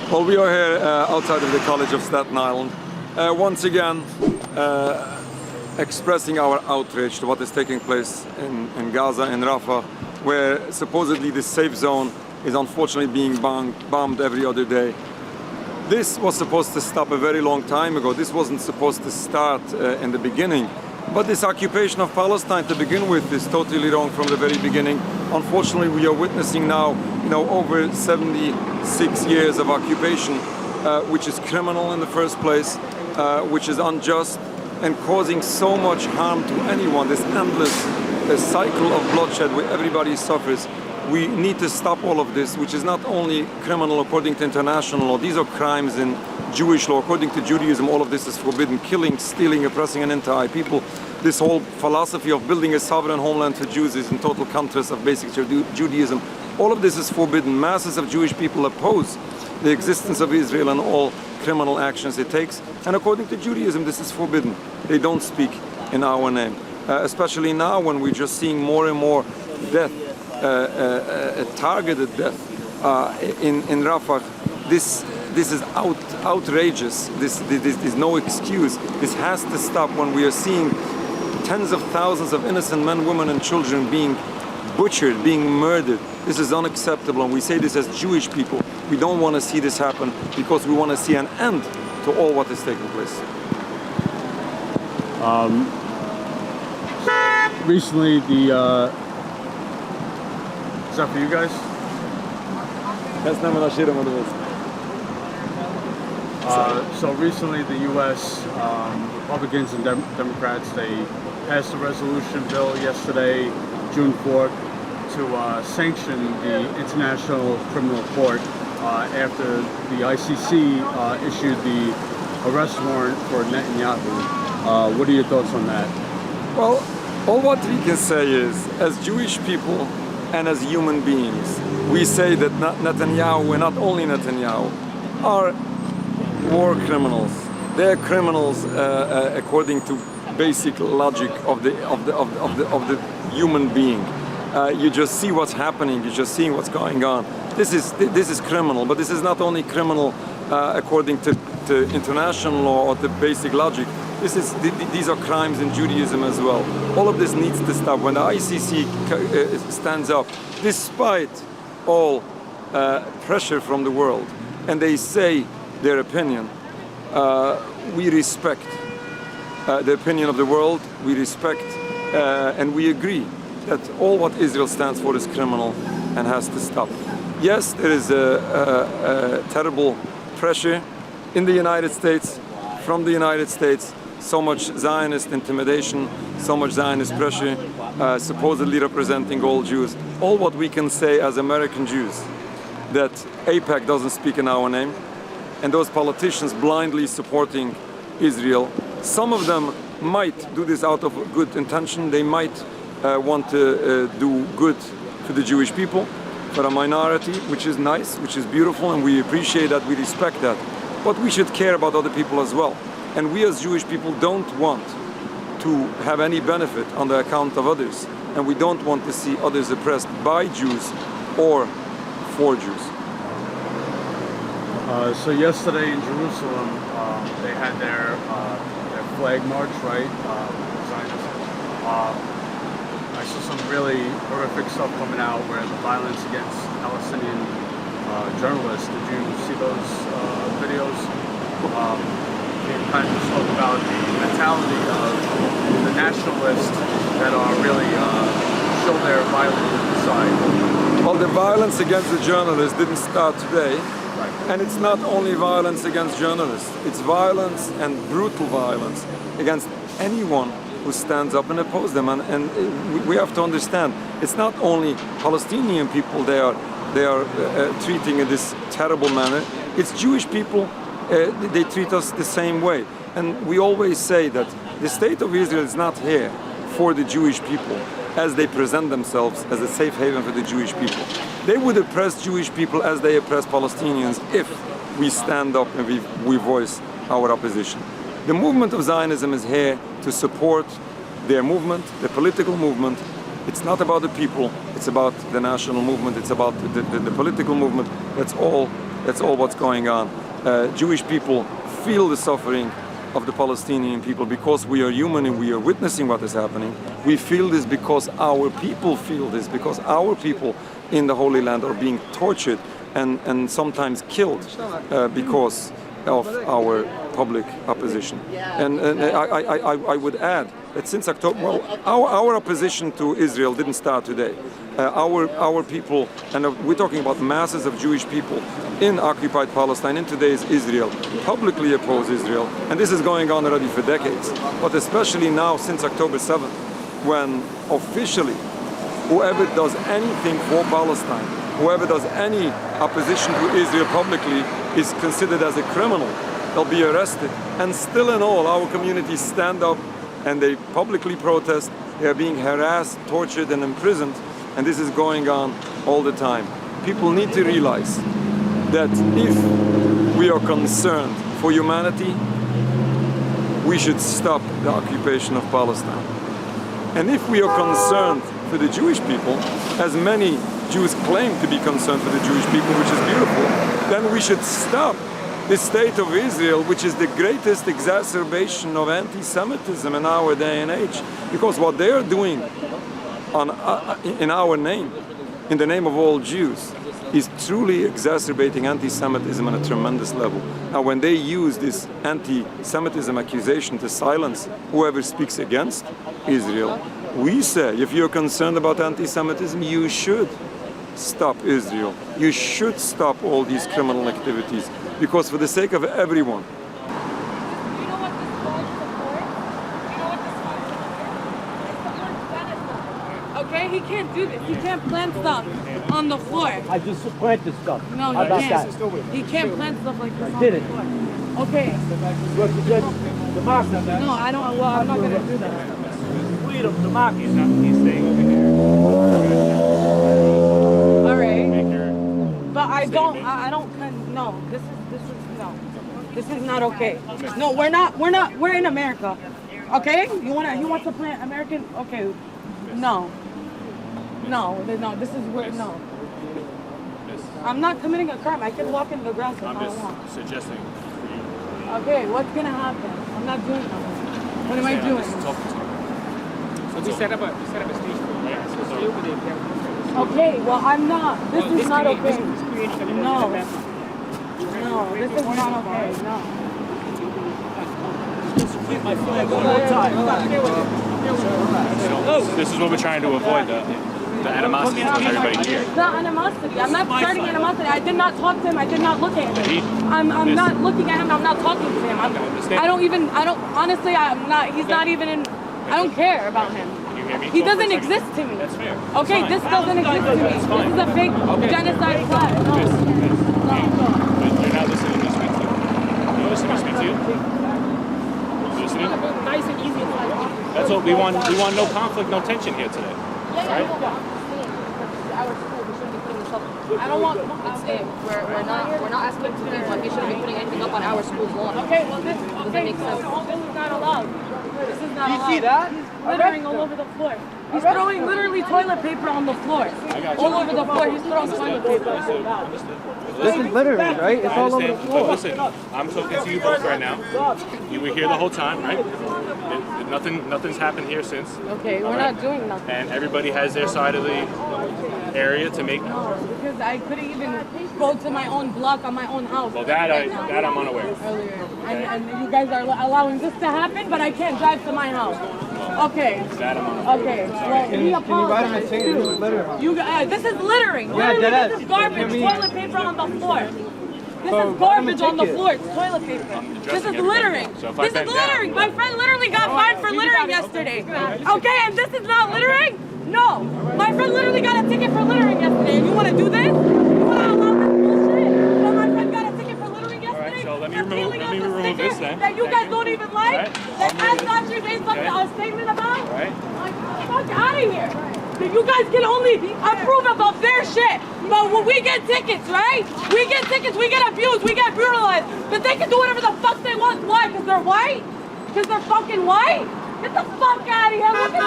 Well, we are here outside of the College of Staten Island, once again expressing our outrage to what is taking place in Gaza and Rafah, where supposedly the safe zone is unfortunately being bombed every other day. This was supposed to stop a very long time ago. This wasn't supposed to start in the beginning. But this occupation of Palestine to begin with is totally wrong from the very beginning. Unfortunately, we are witnessing now, over 76 years of occupation, which is criminal in the first place, which is unjust and causing so much harm to anyone. This endless cycle of bloodshed where everybody suffers. We need to stop all of this, which is not only criminal according to international law. These are crimes in Jewish law. According to Judaism, all of this is forbidden. Killing, stealing, oppressing an entire people. This whole philosophy of building a sovereign homeland for Jews is in total contrast of basic Judaism. All of this is forbidden. Masses of Jewish people oppose the existence of Israel and all criminal actions it takes. And according to Judaism, this is forbidden. They don't speak in our name. Especially now when we're just seeing more and more death, targeted death in Rafah. This is outrageous. There's no excuse. This has to stop when we are seeing tens of thousands of innocent men, women and children being butchered, being murdered. This is unacceptable, and we say this as Jewish people. We don't want to see this happen because we want to see an end to all what is taking place. Recently, is that for you guys? So recently the U.S. Republicans and Democrats, they passed a resolution bill yesterday, June 4th, to sanction the International Criminal Court after the ICC issued the arrest warrant for Netanyahu. What are your thoughts on that? Well, all what we can say is, as Jewish people and as human beings, we say that Netanyahu, and not only Netanyahu, are war criminals. They're criminals according to basic logic of the human being. You just see what's happening. You're just seeing what's going on. This is criminal, but this is not only criminal according to international law or to basic logic. These are crimes in Judaism as well. All of this needs to stop. When the ICC stands up, despite all pressure from the world, and they say their opinion, we respect the opinion of the world. We respect and we agree that all what Israel stands for is criminal and has to stop. Yes, there is a terrible pressure in the United States, from the United States, so much Zionist intimidation, so much Zionist pressure, supposedly representing all Jews. All what we can say as American Jews, that AIPAC doesn't speak in our name, and those politicians blindly supporting Israel. Some of them might do this out of good intention. They might want to do good to the Jewish people, for a minority, which is nice, which is beautiful, and we appreciate that, we respect that. But we should care about other people as well. And we as Jewish people don't want to have any benefit on the account of others. And we don't want to see others oppressed by Jews or for Jews. So yesterday in Jerusalem, they had their flag march, right? I saw some really horrific stuff coming out where the violence against Palestinian journalists. Did you see those videos? They kind of just talk about the mentality of the nationalists that are really show their violent side. Well, the violence against the journalists didn't start today. Right. And it's not only violence against journalists, it's violence and brutal violence against anyone who stands up and opposes them. And we have to understand, it's not only Palestinian people they are treating in this terrible manner, it's Jewish people, they treat us the same way. And we always say that the state of Israel is not here for the Jewish people as they present themselves as a safe haven for the Jewish people. They would oppress Jewish people as they oppress Palestinians if we stand up and we voice our opposition. The movement of Zionism is here to support their movement, the political movement. It's not about the people, it's about the national movement, it's about the political movement. That's all That's all what's going on. Jewish people feel the suffering of the Palestinian people because we are human and we are witnessing what is happening. We feel this because our people feel this, because our people in the Holy Land are being tortured and sometimes killed because of our public opposition. And I would add that since October, well, our opposition to Israel didn't start today. Our people, and we're talking about masses of Jewish people in occupied Palestine, in today's Israel, publicly oppose Israel. And this is going on already for decades. But especially now, since October 7th, when officially whoever does anything for Palestine, whoever does any opposition to Israel publicly is considered as a criminal. They'll be arrested. And still in all, our communities stand up and they publicly protest. They are being harassed, tortured, and imprisoned. And this is going on all the time. People need to realize that if we are concerned for humanity, we should stop the occupation of Palestine. And if we are concerned for the Jewish people, as many Jews claim to be concerned for the Jewish people, which is beautiful, then we should stop the state of Israel, which is the greatest exacerbation of anti-Semitism in our day and age. Because what they are doing in our name, in the name of all Jews, is truly exacerbating anti-Semitism on a tremendous level. Now, when they use this anti-Semitism accusation to silence whoever speaks against Israel, we say, if you're concerned about anti-Semitism, you should stop Israel. You should stop all these criminal activities, because for the sake of everyone. Okay, he can't do this. He can't plant stuff on the floor. I just planted stuff. No, How he about can't. that? He can't plant stuff like this on did the it. floor. Okay. Represent democracy. No, I don't. Well, I'm not gonna do that. Freedom, democracy. He's staying over here. All right. Make your But I don't. No, this is no. This is not okay. No, we're not. We're in America. Okay? He wants to plant American. Okay. No. This is where no. I'm not committing a crime. I can walk in the grass if I I'm want. just suggesting for you. Okay, what's gonna happen? I'm not doing nothing. What am I doing? So we set up a stage for you. So stay over there. Okay, well I'm not. This is not okay. No. No. No, this is not okay. No. My flag one more time. This is what we're trying to avoid, the animosity towards everybody here. It's not animosity. I'm not starting animosity. I did not talk to him. I did not look at him. I'm not looking at him. I'm not talking to him. Honestly, I'm not. He's not even in. I don't care about him. You hear me? He doesn't exist to me. That's fair. Okay, this doesn't exist to me. This is a fake genocide flag. No. But you're not listening to me speak to you. You listen to me speak to you? You listening? Nice and easy. That's what we want. We want no conflict, no tension here today. Right? I don't want. We're not asking to leave, but we shouldn't be putting anything up on our school's lawn. Okay, well this make sense. This is not allowed. This is not allowed. You see that? He's littering all over the floor. He's throwing literally toilet paper on the floor. All over the floor. He's throwing toilet paper. This is littering, right? It's I all over the understand, floor. but listen, I'm talking to you both right now. You were here the whole time, right? Nothing's happened here since. Okay, we're not doing nothing. And everybody has their side of the area to make. Because I couldn't even go to my own block on my own house. Well, that I'm unaware of. Earlier. And you guys are allowing this to happen, but I can't drive to my house. Okay. That I'm unaware. Okay. Well, we apologize too. You guys, this is littering. Literally, this is garbage. Toilet paper on the floor. This is garbage on the floor. It's toilet paper. This is littering. This is littering. My friend literally got fined for littering yesterday. Okay, and this is not littering? No. My friend literally got a ticket for littering yesterday. And you want to do this? You want to allow this bullshit? Well, my friend got a ticket for littering yesterday. Alright, so let me For remove peeling out the this sticker then. that you guys don't even like. Alright. That has not you made something a statement about. Right? Like, fuck out of here. You guys can only approve about their shit. But when we get tickets, right? We get tickets, we get abused, we get brutalized. But they can do whatever the fuck they want. Why? Because they're white? Because they're fucking white? Get the fuck out of here. Look at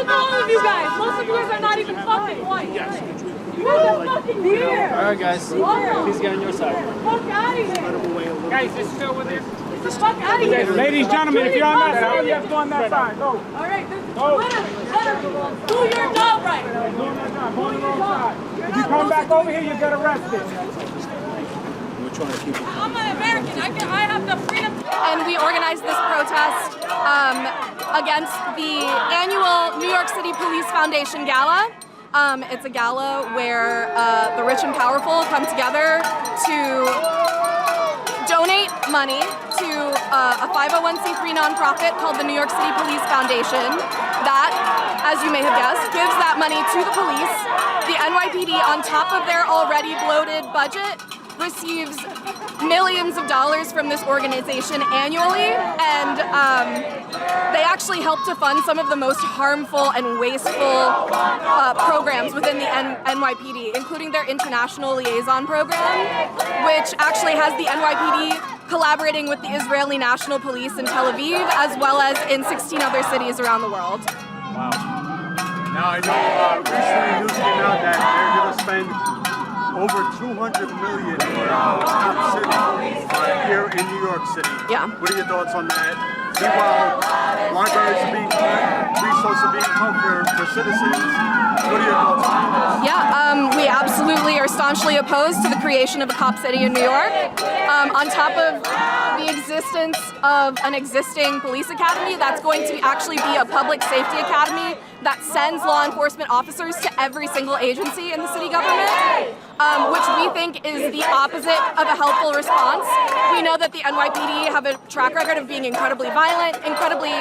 all of you guys. Most of you guys are not even fucking white. You guys are fucking here. All right, guys. Please get on your side. Fuck out of here. Guys, just chill with it. Get the fuck out of here. Ladies, gentlemen, if you're on that side, you have to go on that side. Go. All right, this literally, do your job right. If you come back over here, you get arrested. I'm an American. I have the freedom. And we organized this protest against the annual New York City Police Foundation Gala. It's a gala where the rich and powerful come together to donate money to a 501c3 nonprofit called the New York City Police Foundation that, as you may have guessed, gives that money to the police. The NYPD, on top of their already bloated budget, receives millions of dollars from this organization annually, and they actually help to fund some of the most harmful and wasteful programs within the NYPD, including their international liaison program, which actually has the NYPD collaborating with the Israeli National Police in Tel Aviv, as well as in 16 other cities around the world. Wow. Now I know recently news came out that they're going to spend over $200 million for Cop City here in New York City. Yeah. What are your thoughts on that? Meanwhile, libraries are being cut, resources are being cut for citizens. What are your thoughts on that? Yeah, we absolutely are staunchly opposed to the creation of a cop city in New York. On top of the existence of an existing police academy, that's going to actually be a public safety academy that sends law enforcement officers to every single agency in the city government, which we think is the opposite of a helpful response. We know that the NYPD have a track record of being incredibly violent, incredibly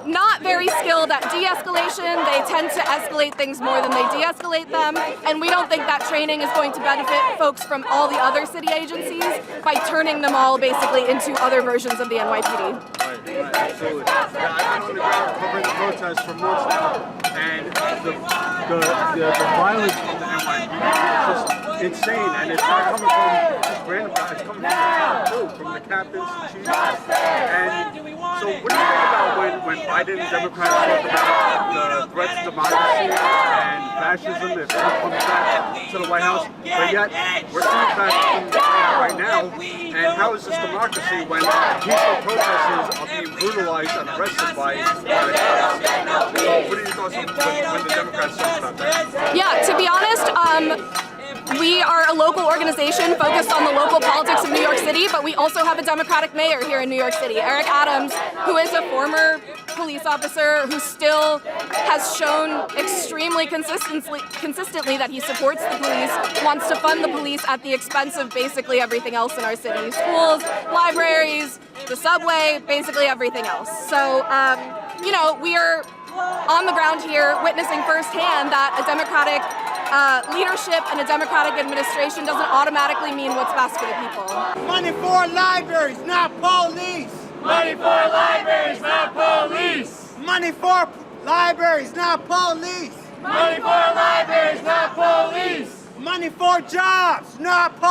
not very skilled at de-escalation. They tend to escalate things more than they de-escalate them, and we don't think that training is going to benefit folks from all the other city agencies by turning them all basically into other versions of the NYPD. Right, absolutely. Yeah, I've been on the ground covering the protests for months now, and the violence from the NYPD is just insane, and it's not coming from just random guys, it's coming from the top too, from the captains, the chiefs. And so what do you think about when Biden and Democrats talk about the threats to democracy and fascism if it comes back to the White House, but yet we're seeing fascism right now, and how is this democracy when peaceful protesters are being brutalized and arrested by the cops? So what are your thoughts on when the Democrats talk about that? Yeah, to be honest, we are a local organization focused on the local politics of New York City, but we also have a Democratic mayor here in New York City, Eric Adams, who is a former police officer who still has shown extremely consistently that he supports the police, wants to fund the police at the expense of basically everything else in our city. Schools, libraries, the subway, basically everything else. So, you know, we are on the ground here witnessing firsthand that a Democratic leadership and a Democratic administration doesn't automatically mean what's best for the people. Money for libraries, not police. Money for libraries, not police. Money for libraries, not police. Money for libraries, not police. Money for jobs, not police.